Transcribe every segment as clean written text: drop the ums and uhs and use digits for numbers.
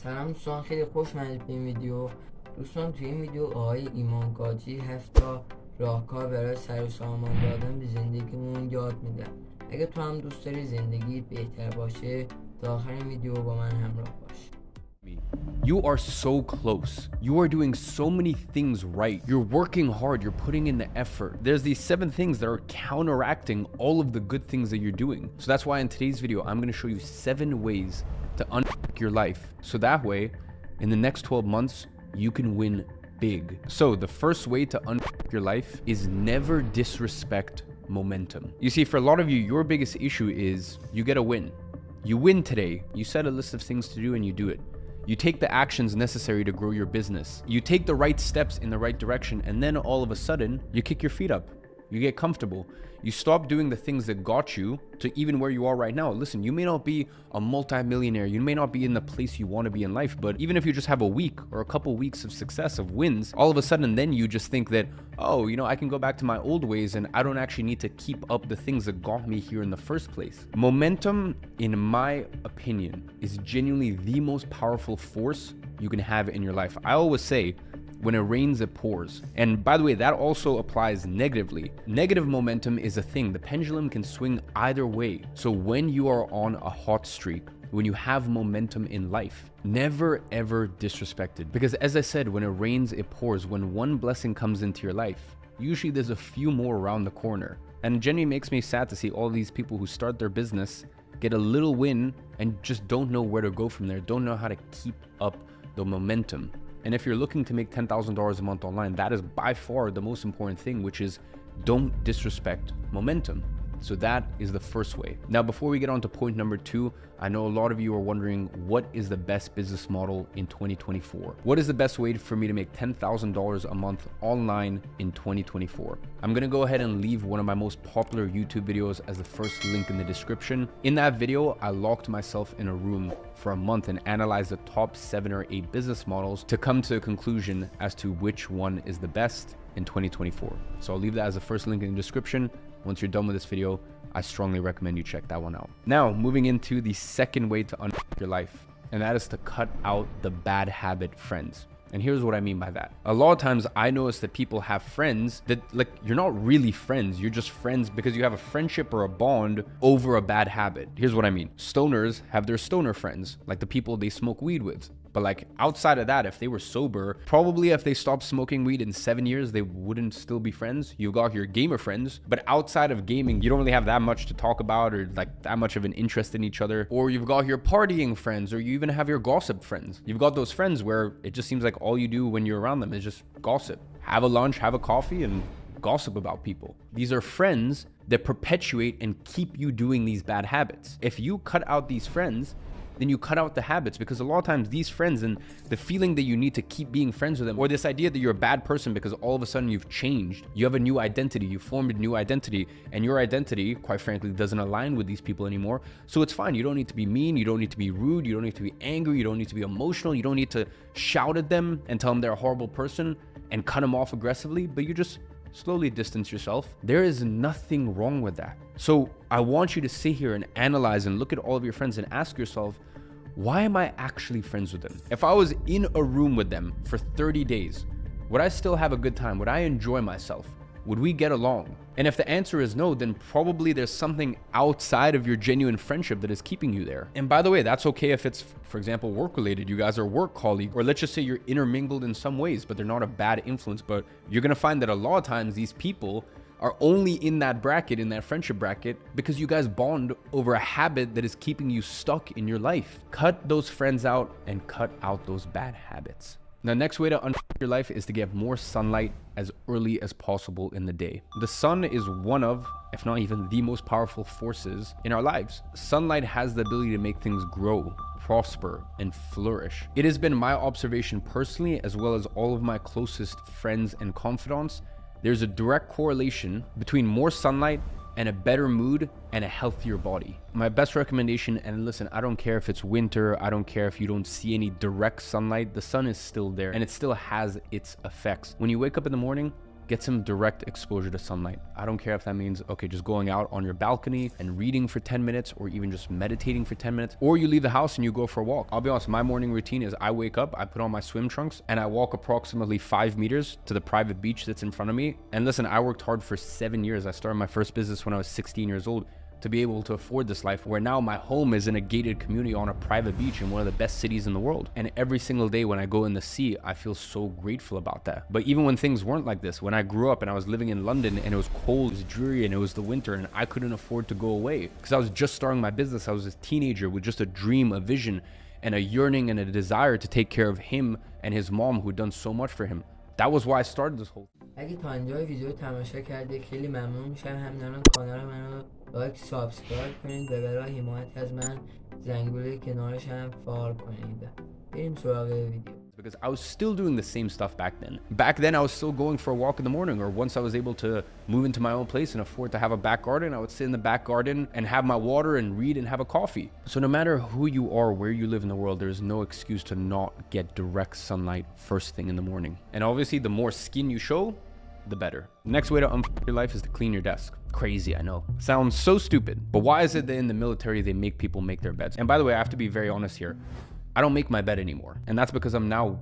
سلام دوستان، خیلی خوش اومدید به این ویدیو. دوستان توی این ویدیو آقای ایمان گadzhi 7 تا راهکار برای سر و سامان دادن به زندگیمون یاد میدن. اگه تو هم دوست داری زندگیت بهتر باشه تا آخرین ویدیو با من همراه باش. You are so close. You are doing so many things right. You're working hard. You're putting in the effort. There's these 7 things that are counteracting all of the good things that you're doing. So that's why in today's video, I'm going to show you 7 ways to unfuck your life. So that way, in the next 12 months, you can win big. So the first way to unfuck your life is never disrespect momentum. You see, for a lot of you, your biggest issue is you get a win. You win today. You set a list of things to do and you do it. You take the actions necessary to grow your business. You take the right steps in the right direction, and then all of a sudden, you kick your feet up. You get comfortable. You stop doing the things that got you to even where you are right now. Listen, you may not be a multi-millionaire. You may not be in the place you want to be in life, but even if you just have a week or a couple weeks of success, of wins, all of a sudden then you just think that, oh, you know, I can go back to my old ways and I don't actually need to keep up the things that got me here in the first place. Momentum, in my opinion, is genuinely the most powerful force you can have in your life. I always say, when it rains, it pours. And by the way, that also applies negatively. Negative momentum is a thing. The pendulum can swing either way. So when you are on a hot streak, when you have momentum in life, never ever disrespect it. Because as I said, when it rains, it pours. When one blessing comes into your life, usually there's a few more around the corner. And it genuinely makes me sad to see all these people who start their business get a little win and just don't know where to go from there, don't know how to keep up the momentum. And if you're looking to make $10,000 a month online, that is by far the most important thing, which is don't disrespect momentum. So that is the first way. Now, before we get on to point number 2, I know a lot of you are wondering, what is the best business model in 2024? What is the best way for me to make $10,000 a month online in 2024? I'm gonna go ahead and leave one of my most popular YouTube videos as the first link in the description. In that video, I locked myself in a room for a month and analyzed the top 7 or 8 business models to come to a conclusion as to which one is the best in 2024. So I'll leave that as the first link in the description. Once you're done with this video, I strongly recommend you check that one out. Now, moving into the second way to unfuck your life, and that is to cut out the bad habit friends. And here's what I mean by that. A lot of times I notice that people have friends that, like, you're not really friends. You're just friends because you have a friendship or a bond over a bad habit. Here's what I mean. Stoners have their stoner friends, like the people they smoke weed with. But like outside of that, if they were sober, probably if they stopped smoking weed in 7 years, they wouldn't still be friends. You've got your gamer friends, but outside of gaming, you don't really have that much to talk about or like that much of an interest in each other. Or you've got your partying friends, or you even have your gossip friends. You've got those friends where it just seems like all you do when you're around them is just gossip. Have a lunch, have a coffee, and gossip about people. These are friends that perpetuate and keep you doing these bad habits. If you cut out these friends, then you cut out the habits, because a lot of times these friends and the feeling that you need to keep being friends with them, or this idea that you're a bad person because all of a sudden you've changed, you have a new identity, you formed a new identity, and your identity, quite frankly, doesn't align with these people anymore. So it's fine. You don't need to be mean. You don't need to be rude. You don't need to be angry. You don't need to be emotional. You don't need to shout at them and tell them they're a horrible person and cut them off aggressively, but you just slowly distance yourself. There is nothing wrong with that. So I want you to sit here and analyze and look at all of your friends and ask yourself, why am I actually friends with them? If I was in a room with them for 30 days, would I still have a good time? Would I enjoy myself? Would we get along? And if the answer is no, then probably there's something outside of your genuine friendship that is keeping you there. And by the way, that's okay if it's, for example, work related. You guys are work colleagues, or let's just say you're intermingled in some ways, but they're not a bad influence. But you're gonna find that a lot of times these people are only in that bracket, in that friendship bracket, because you guys bond over a habit that is keeping you stuck in your life. Cut those friends out and cut out those bad habits. Now, next way to unfuck your life is to get more sunlight as early as possible in the day. The sun is one of, if not even the most powerful forces in our lives. Sunlight has the ability to make things grow, prosper, and flourish. It has been my observation personally, as well as all of my closest friends and confidants, there's a direct correlation between more sunlight and a better mood and a healthier body. My best recommendation, and listen, I don't care if it's winter, I don't care if you don't see any direct sunlight, the sun is still there and it still has its effects. When you wake up in the morning, get some direct exposure to sunlight. I don't care if that means, okay, just going out on your balcony and reading for 10 minutes or even just meditating for 10 minutes, or you leave the house and you go for a walk. I'll be honest, my morning routine is I wake up, I put on my swim trunks, and I walk approximately 5 meters to the private beach that's in front of me. And listen, I worked hard for 7 years. I started my first business when I was 16 years old to be able to afford this life, where now my home is in a gated community on a private beach in one of the best cities in the world. And every single day when I go in the sea, I feel so grateful about that. But even when things weren't like this, when I grew up and I was living in London and it was cold, it was dreary, and it was the winter and I couldn't afford to go away because I was just starting my business. I was a teenager with just a dream, a vision, and a yearning and a desire to take care of him and his mom who'd done so much for him. That was why I started this whole thing. اگه تا اینجای ویدیو تماشا کردید خیلی ممنون میشم. همینطور کانال منو لایک سابسکرایب کنید و برای حمایت از من زنگوله کنارش هم فعال کنید. بریم سراغ ویدیو. Because I was still doing the same stuff back then. Back then, I was still going for a walk in the morning, or once I was able to move into my own place and afford to have a back garden, I would sit in the back garden and have my water and read and have a coffee. So no matter who you are, where you live in the world, there's no excuse to not get direct sunlight first thing in the morning. And obviously, the more skin you show, the better. The next way to unfuck your life is to clean your desk. Crazy, I know. Sounds so stupid. But why is it that in the military, they make people make their beds? And by the way, I have to be very honest here. I don't make my bed anymore. And that's because I'm now,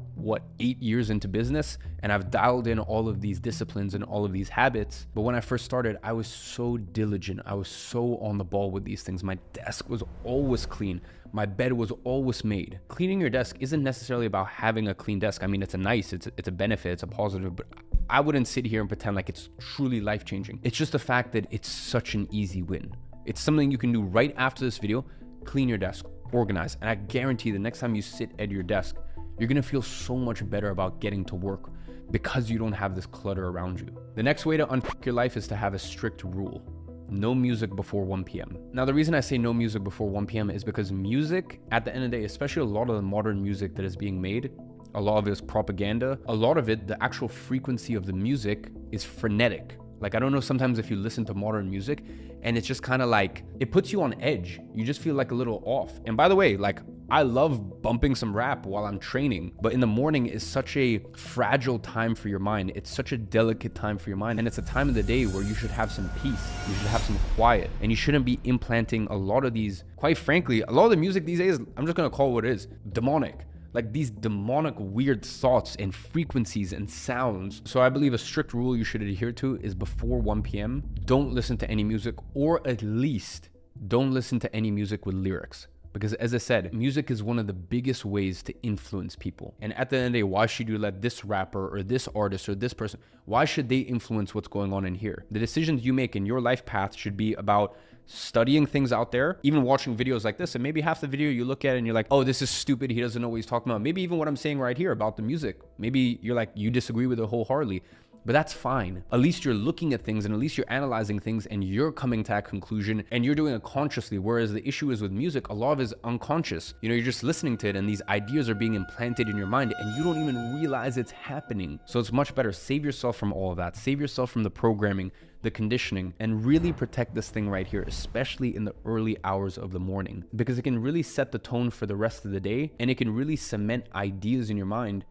8 years into business, and I've dialed in all of these disciplines and all of these habits. But when I first started, I was so diligent. I was so on the ball with these things. My desk was always clean. My bed was always made. Cleaning your desk isn't necessarily about having a clean desk. I mean, it's a benefit, it's a positive, but I wouldn't sit here and pretend like it's truly life-changing. It's just the fact that it's such an easy win. It's something you can do right after this video. Clean your desk, organize, and I guarantee the next time you sit at your desk, you're gonna feel so much better about getting to work because you don't have this clutter around you. The next way to unfuck your life is to have a strict rule. No music before 1 p.m. Now, the reason I say no music before 1 p.m. is because music, at the end of the day, especially a lot of the modern music that is being made, a lot of it is propaganda. A lot of it, the actual frequency of the music is frenetic. Like, I don't know, sometimes if you listen to modern music and it's just kind of like, it puts you on edge. You just feel like a little off. And by the way, like, I love bumping some rap while I'm training, but in the morning is such a fragile time for your mind. It's such a delicate time for your mind. And it's a time of the day where you should have some peace. You should have some quiet. And you shouldn't be implanting a lot of these, quite frankly, a lot of the music these days, I'm just going to call it what it is, demonic. Like these demonic weird thoughts and frequencies and sounds. So I believe a strict rule you should adhere to is before 1 p.m. don't listen to any music, or at least don't listen to any music with lyrics. Because as I said, music is one of the biggest ways to influence people. And at the end of the day, why should you let this rapper or this artist or this person, why should they influence what's going on in here? The decisions you make in your life path should be about studying things out there, even watching videos like this, and maybe half the video you look at and you're like, oh, this is stupid, he doesn't know what he's talking about. Maybe even what I'm saying right here about the music, maybe you're like, you disagree with it wholeheartedly, but that's fine. At least you're looking at things and at least you're analyzing things and you're coming to that conclusion and you're doing it consciously. Whereas the issue is with music, a lot of it is unconscious. You know, you're just listening to it and these ideas are being implanted in your mind and you don't even realize it's happening. So it's much better. Save yourself from all of that. Save yourself from the programming, the conditioning, and really protect this thing right here, especially in the early hours of the morning, because it can really set the tone for the rest of the day and it can really cement ideas in your mind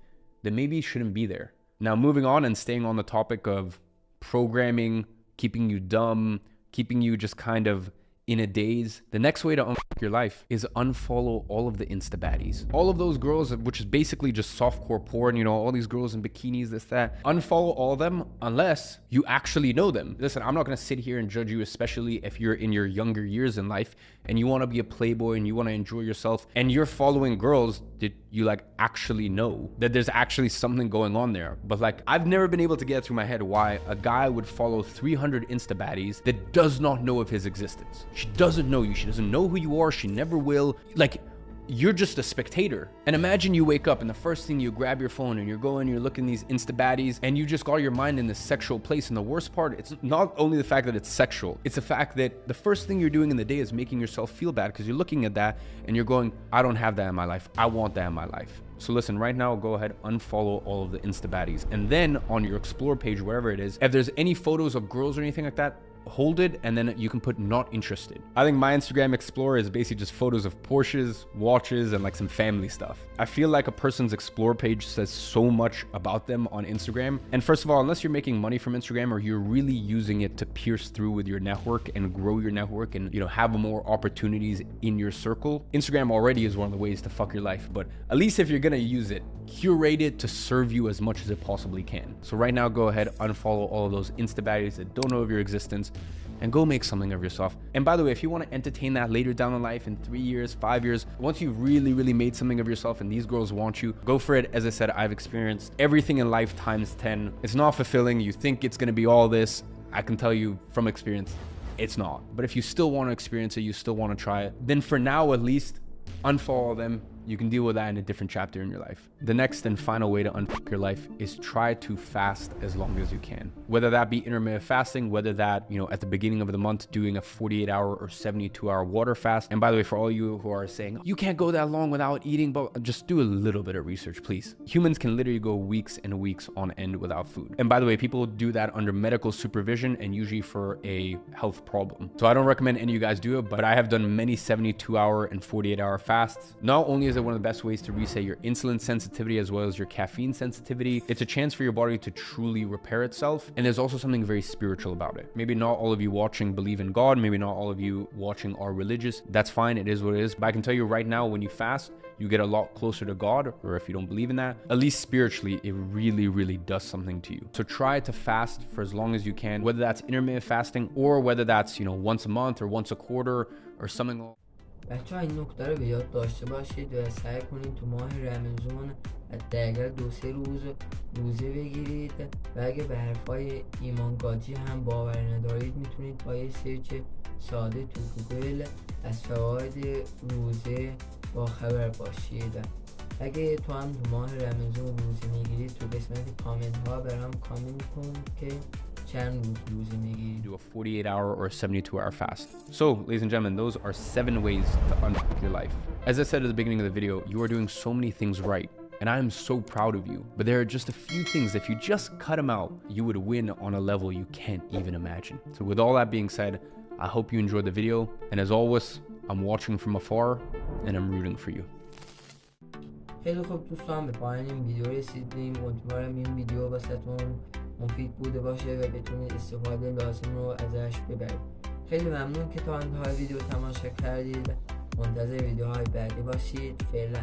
that maybe shouldn't be there. Now, moving on and staying on the topic of programming, keeping you dumb, keeping you just kind of in a daze, the next way to unfuck your life is unfollow all of the Insta baddies. All of those girls, which is basically just softcore porn, you know, all these girls in bikinis, this, that. Unfollow all of them unless you actually know them. Listen, I'm not gonna sit here and judge you, especially if you're in your younger years in life and you wanna be a playboy and you wanna enjoy yourself and you're following girls that you like actually know that there's actually something going on there. But like, I've never been able to get through my head why a guy would follow 300 Insta baddies that does not know of his existence. She doesn't know you. She doesn't know who you are. She never will. Like, you're just a spectator. And imagine you wake up and the first thing you grab your phone and you're going, you're looking these Insta baddies and you just got your mind in this sexual place. And the worst part, it's not only the fact that it's sexual, it's the fact that the first thing you're doing in the day is making yourself feel bad because you're looking at that and you're going, I don't have that in my life. I want that in my life. So listen, right now, go ahead, unfollow all of the Insta baddies. And then on your explore page, wherever it is, if there's any photos of girls or anything like that, hold it and then you can put not interested. I think my Instagram Explorer is basically just photos of Porsches, watches, and like some family stuff. I feel like a person's Explore page says so much about them on Instagram. And first of all, unless you're making money from Instagram or you're really using it to pierce through with your network and grow your network and, you know, have more opportunities in your circle, Instagram already is one of the ways to fuck your life. But at least if you're gonna use it, curate it to serve you as much as it possibly can. So right now, go ahead, unfollow all of those Insta baddies that don't know of your existence and go make something of yourself. And by the way, if you want to entertain that later down in life in 3 years, 5 years, once you've really made something of yourself and these girls want you, go for it. As I said, I've experienced everything in life times 10. It's not fulfilling. You think it's going to be all this. I can tell you from experience, it's not. But if you still want to experience it, you still want to try it, then for now at least, unfollow them. You can deal with that in a different chapter in your life. The next and final way to unfuck your life is try to fast as long as you can. Whether that be intermittent fasting, whether that, you know, at the beginning of the month, doing a 48-hour or 72-hour water fast. And by the way, for all you who are saying, you can't go that long without eating, but just do a little bit of research, please. Humans can literally go weeks and weeks on end without food. And by the way, people do that under medical supervision and usually for a health problem. So I don't recommend any of you guys do it, but I have done many 72-hour and 48-hour fasts. Not only is it one of the best ways to reset your insulin sensitivity as well as your caffeine sensitivity, it's a chance for your body to truly repair itself. And there's also something very spiritual about it. Maybe not all of you watching believe in God, maybe not all of you watching are religious. That's fine, it is what it is. But I can tell you right now, when you fast, you get a lot closer to God, or if you don't believe in that, at least spiritually, it really does something to you. So try to fast for as long as you can, whether that's intermittent fasting or whether that's, you know, once a month or once a quarter or something. بچه ها این نکته رو به یاد داشته باشید و سعی کنید تو ماه رمضان حداقل 2-3 روز روزه بگیرید و اگه به حرفای ایمان گادژی هم باور ندارید میتونید با یه سرچ ساده تو گوگل از فواید روزه با خبر باشید. اگه تو هم تو ماه رمضان روزه میگیرید تو قسمت کامنت ها برام کامنت کن که do a 48-hour or 72-hour fast. So, ladies and gentlemen, those are 7 ways to unfuck your life. As I said at the beginning of the video, you are doing so many things right, and I am so proud of you. But there are just a few things, if you just cut them out, you would win on a level you can't even imagine. So with all that being said, I hope you enjoyed the video, and as always, I'm watching from afar, and I'm rooting for you. خیلی خوب دوستان، به پایان این ویدیو رسیدیم. امیدوارم این ویدیو واسهتون مفید بوده باشه و بتونید استفاده لازم رو ازش ببرید. خیلی ممنون که تا انتهای ویدیو تماشا کردید. منتظر ویدیوهای بعدی باشید. فعلا